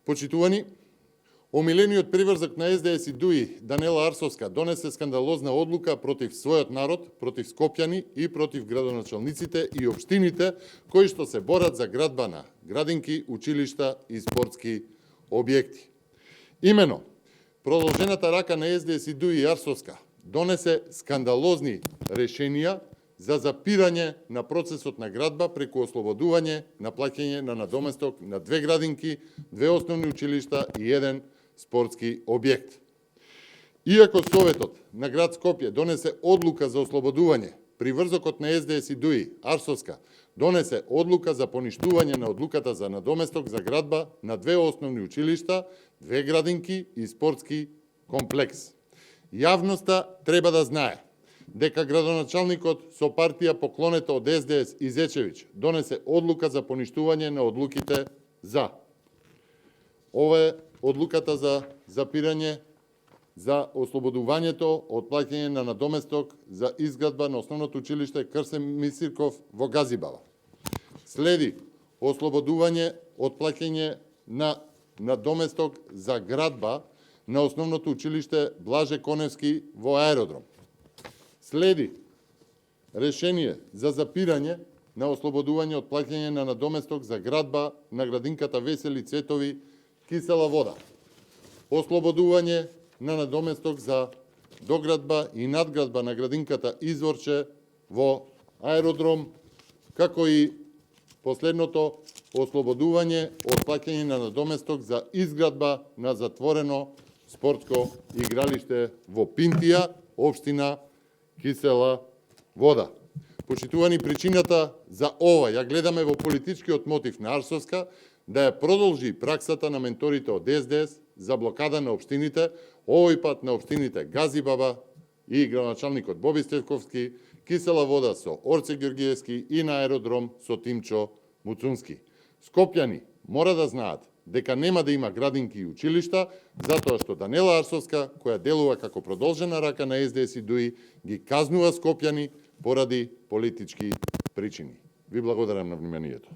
Почитувани, омилениот приврзак на СДС и ДУИ Данела Арсовска донесе скандалозна одлука против својот народ, против скопјани и против градоначалниците и општините кои што се борат за градба на градинки, училишта и спортски објекти. Имено, продолжената рака на СДС и ДУИ Арсовска донесе скандалозни решенија за запирање на процесот на градба преку ослободување на плаќање на надоместок на 2 градинки, 2 основни училишта и 1 спортски објект. Иако Советот на град Скопје донесе одлука за ослободување, приврзокот на СДС и ДУИ Арсовска донесе одлука за поништување на одлуката за надоместок за градба на 2 основни училишта, 2 градинки и спортски комплекс. Јавноста треба да знае дека градоначалникот со партија поклонета од СДС Изечевиќ донесе одлука за поништување на одлуките за ова е одлуката за запирање за ослободувањето од плаќање на надоместок за изградба на основното училиште Крсем Мисирков во Газибала. Следи ослободување од плаќање на надоместок за градба на основното училиште Блаже Коневски во Аеродром. Следи решение за запирање на ослободување од плаќање на надоместок за градба на градинката Весели Цветови Кисела вода. Ослободување на надоместок за доградба и надградба на градинката Изворче во Аеродром, како и последното ослободување од плаќање на надоместок за изградба на затворено спортско игралиште во Пинтија, општина Кисела вода. Почитувани, причината за ова ја гледаме во политичкиот мотив на Арсовска да ја продолжи праксата на менторите од СДС за блокада на општините, овој пат на општините Газибаба и градоначалникот Боби Стефковски, Кисела вода со Орце Георгиевски и на Аеродром со Тимчо Муцунски. Скопјани мора да знаат дека нема да има градинки и училишта, затоа што Данела Арсовска, која делува како продолжена рака на СДС и ДУИ, ги казнува скопјани поради политички причини. Ви благодарам на вниманието.